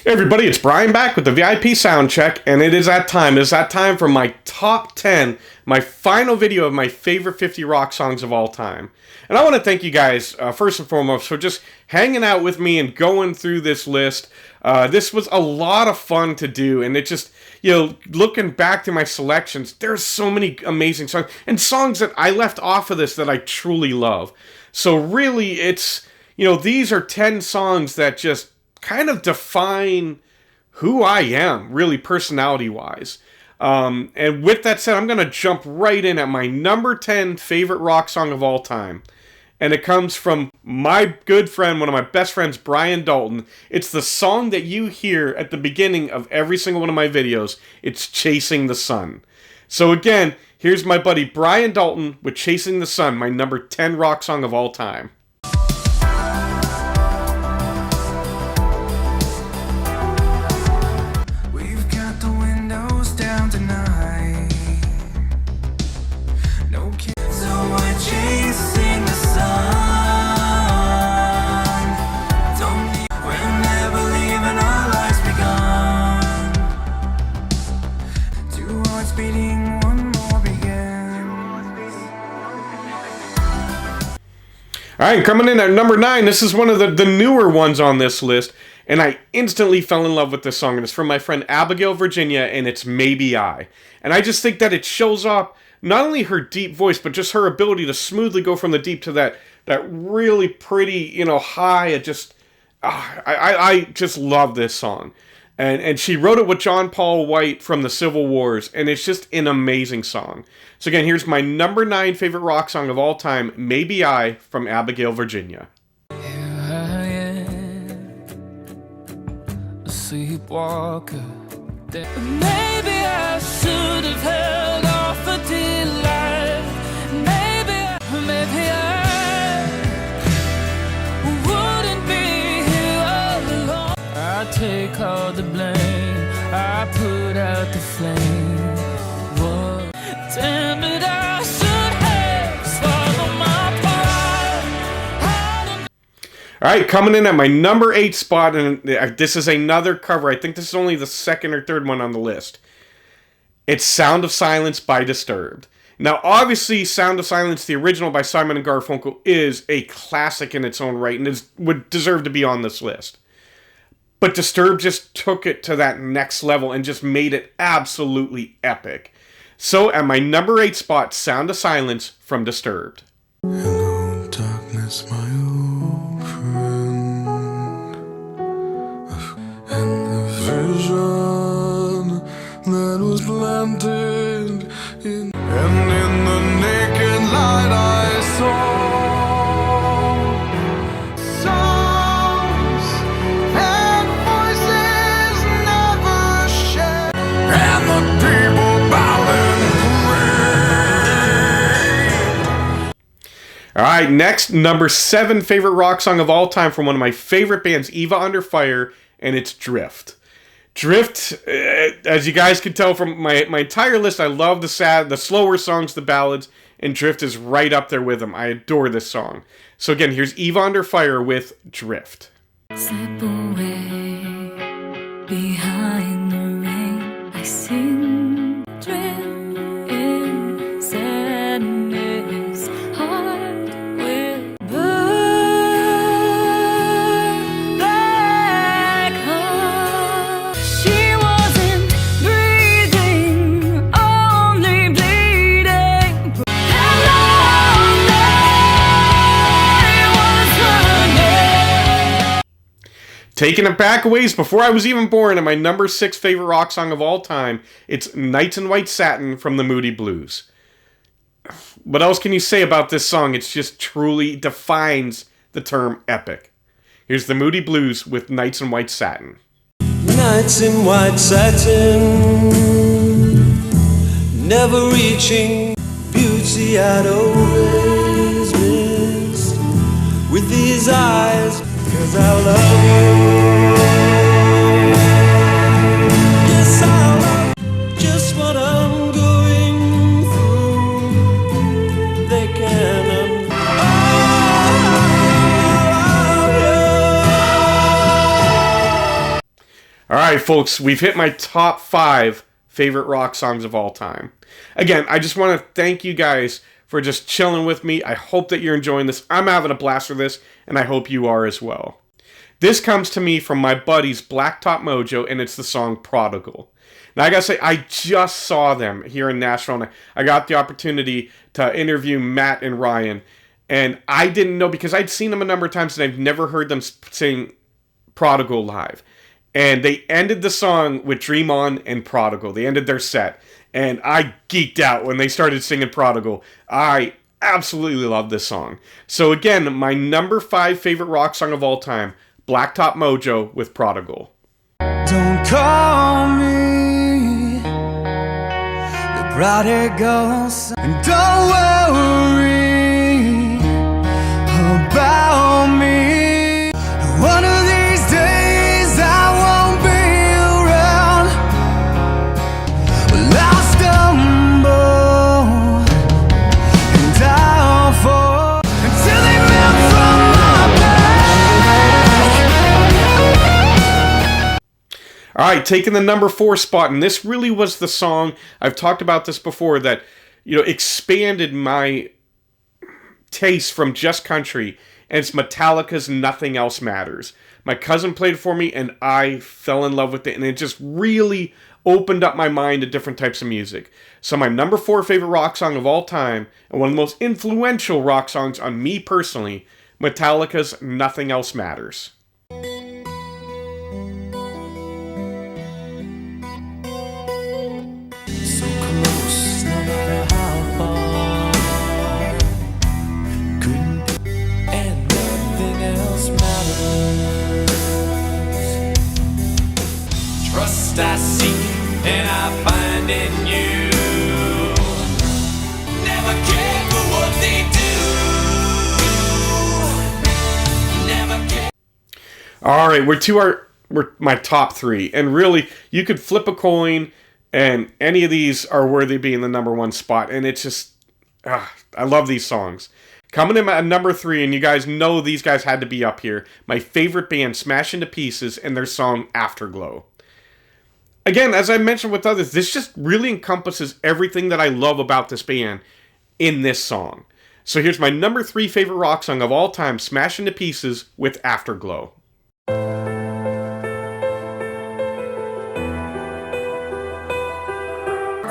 Hey everybody, it's Brian back with the VIP Soundcheck, and it is that time. It is that time for my top 10, my final video of my favorite 50 rock songs of all time. And I want to thank you guys, first and foremost, for just hanging out with me and going through this list. This was a lot of fun to do, and it just, looking back to my selections, there's so many amazing songs, and songs that I left off of this that I truly love. So really, it's, these are 10 songs that just kind of define who I am, really, personality-wise. And with that said, I'm going to jump right in at my number 10 favorite rock song of all time. And it comes from my good friend, one of my best friends, Brian Dalton. It's the song that you hear at the beginning of every single one of my videos. It's Chasing the Sun. So again, here's my buddy Brian Dalton with Chasing the Sun, my number 10 rock song of all time. Alright, coming in at number 9, this is one of the newer ones on this list, and I instantly fell in love with this song, and it's from my friend Abigail, Virginia, and it's Maybe I. And I just think that it shows off not only her deep voice, but just her ability to smoothly go from the deep to that really pretty, high. I just love this song. And she wrote it with John Paul White from the Civil Wars, and it's just an amazing song. So again, here's my number 9 favorite rock song of all time, Maybe I, from Abigail, Virginia. Here I am, a sleepwalker. Maybe I should have held off a delight. Maybe I wouldn't be here all alone. I take all the blame, I put out the flame. Whoa. Damn it, I should have swallowed my pride. Alright, coming in at my number 8 spot, and this is another cover. I think this is only the second or third one on the list. It's Sound of Silence by Disturbed. Now, obviously, Sound of Silence, the original by Simon & Garfunkel, is a classic in its own right, and would deserve to be on this list. But Disturbed just took it to that next level and just made it absolutely epic. So, at my number 8 spot, Sound of Silence from Disturbed. Hello, darkness, my old friend, and the vision that was planted in, and in the naked light I saw songs that voices never shared, and the people bowing. Alright, next, number 7 favorite rock song of all time from one of my favorite bands, Eva Under Fire, and it's Drift. Drift, as you guys can tell from my entire list, I love the slower songs, the ballads, and Drift is right up there with them. I adore this song. So again, here's Eva Under Fire with Drift. Slip away behind the rain. I sing, drift in sadness, heart will burn back home. She wasn't breathing, only bleeding. Hello, I was running. Taking it back a ways before I was even born, and my number 6 favorite rock song of all time, it's Nights in White Satin from the Moody Blues. What else can you say about this song? It just truly defines the term epic. Here's the Moody Blues with Nights in White Satin. Nights in white satin, never reaching beauty I'd always missed. With these eyes, 'cause I love you. Yes, I love just what I'm going through. They can't. Alright, folks, we've hit my top 5 favorite rock songs of all time. Again, I just want to thank you guys for just chilling with me. I hope that you're enjoying this. I'm having a blast with this, and I hope you are as well. This comes to me from my buddies Blacktop Mojo, and it's the song Prodigal. Now, I gotta say, I just saw them here in Nashville, and I got the opportunity to interview Matt and Ryan, and I didn't know, because I'd seen them a number of times, and I've never heard them sing Prodigal live. And they ended the song with Dream On and Prodigal. They ended their set. And I geeked out when they started singing Prodigal. I absolutely love this song. So again, my number 5 favorite rock song of all time, Blacktop Mojo with Prodigal. Don't call me the prodigal son, and don't worry about me. One of these days I won't be around. Well, I'll stumble and I'll fall until they melt from my back. Alright, taking the number 4 spot, and this really was the song, I've talked about this before, that, expanded my taste from just country, and it's Metallica's Nothing Else Matters. My cousin played it for me, and I fell in love with it, and it just really opened up my mind to different types of music. So my number 4 favorite rock song of all time, and one of the most influential rock songs on me personally, Metallica's Nothing Else Matters. So close, no matter how far. Couldn't be, and nothing else matters. Trust I seek, and I find in you. Never care for what they do. Never care. Alright, we're my top 3. And really, you could flip a coin, and any of these are worthy of being the number 1 spot. And it's just, I love these songs. Coming in at number 3, and you guys know these guys had to be up here. My favorite band, Smash Into Pieces, and their song Afterglow. Again, as I mentioned with others, this just really encompasses everything that I love about this band in this song. So here's my number 3 favorite rock song of all time, Smash Into Pieces with Afterglow.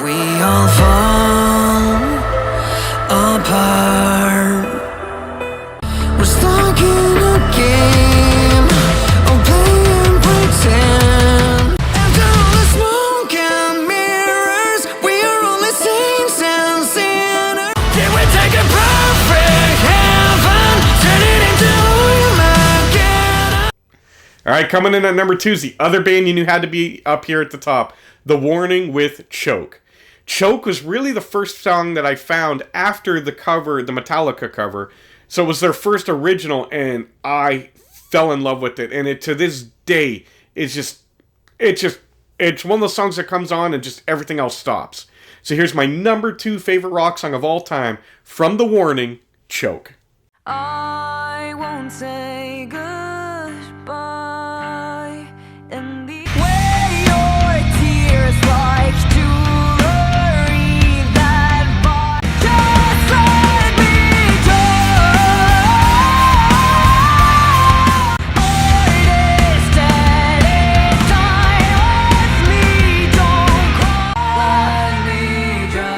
We all fall apart. We're stuck in a game of playing pretend. After all the smoke and mirrors, we are only saints and sinners. Can we take a perfect heaven, turn it into Armageddon? Alright, coming in at number 2 is the other band you knew had to be up here at the top, The Warning with Choke. Choke was really the first song that I found after the cover, the Metallica cover. So it was their first original, and I fell in love with it. And it, to this day, it's one of those songs that comes on and just everything else stops. So here's my number 2 favorite rock song of all time, from The Warning, Choke. I won't say goodbye and be where your tears like jewelry that bought. Just let me go. Artist at a time, let me don't cry. Let me drown.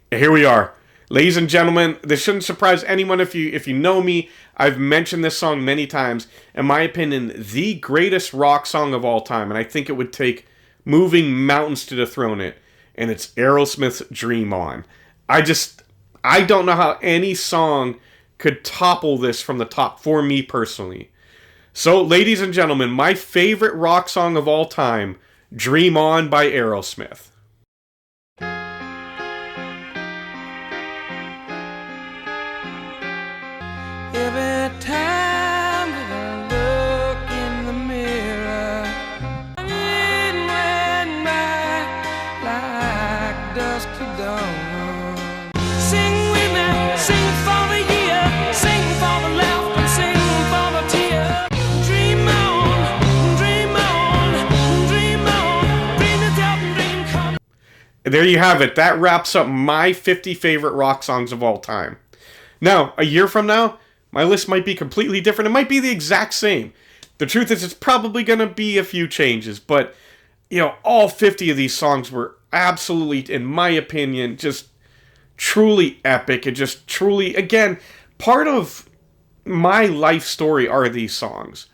Here we are. Ladies and gentlemen, this shouldn't surprise anyone if you know me. I've mentioned this song many times. In my opinion, the greatest rock song of all time, and I think it would take moving mountains to dethrone it, and it's Aerosmith's Dream On. I don't know how any song could topple this from the top for me personally. So, ladies and gentlemen, my favorite rock song of all time, Dream On by Aerosmith. Every time that I look in the mirror, it went by like dusk to dawn. Sing with me, sing for the year, sing for the laughter, sing for the tears. there you have it. That wraps up my 50 favorite rock songs of all time. Now, a year from now, my list might be completely different. It might be the exact same. The truth is, it's probably going to be a few changes, but, you know, all 50 of these songs were absolutely, in my opinion, just truly epic and just truly, again, part of my life story are these songs.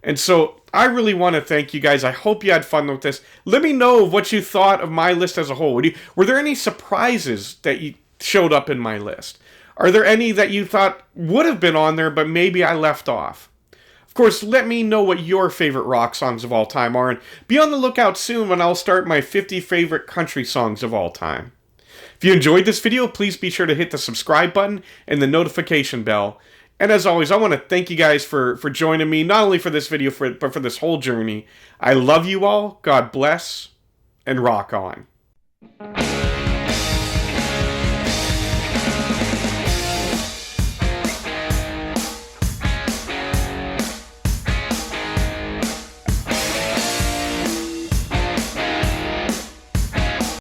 And so I really want to thank you guys. I hope you had fun with this. Let me know what you thought of my list as a whole. Were there any surprises that you showed up in my list? Are there any that you thought would have been on there, but maybe I left off? Of course, let me know what your favorite rock songs of all time are, and be on the lookout soon when I'll start my 50 favorite country songs of all time. If you enjoyed this video, please be sure to hit the subscribe button and the notification bell. And as always, I want to thank you guys for joining me, not only for this video, but for this whole journey. I love you all, God bless, and rock on.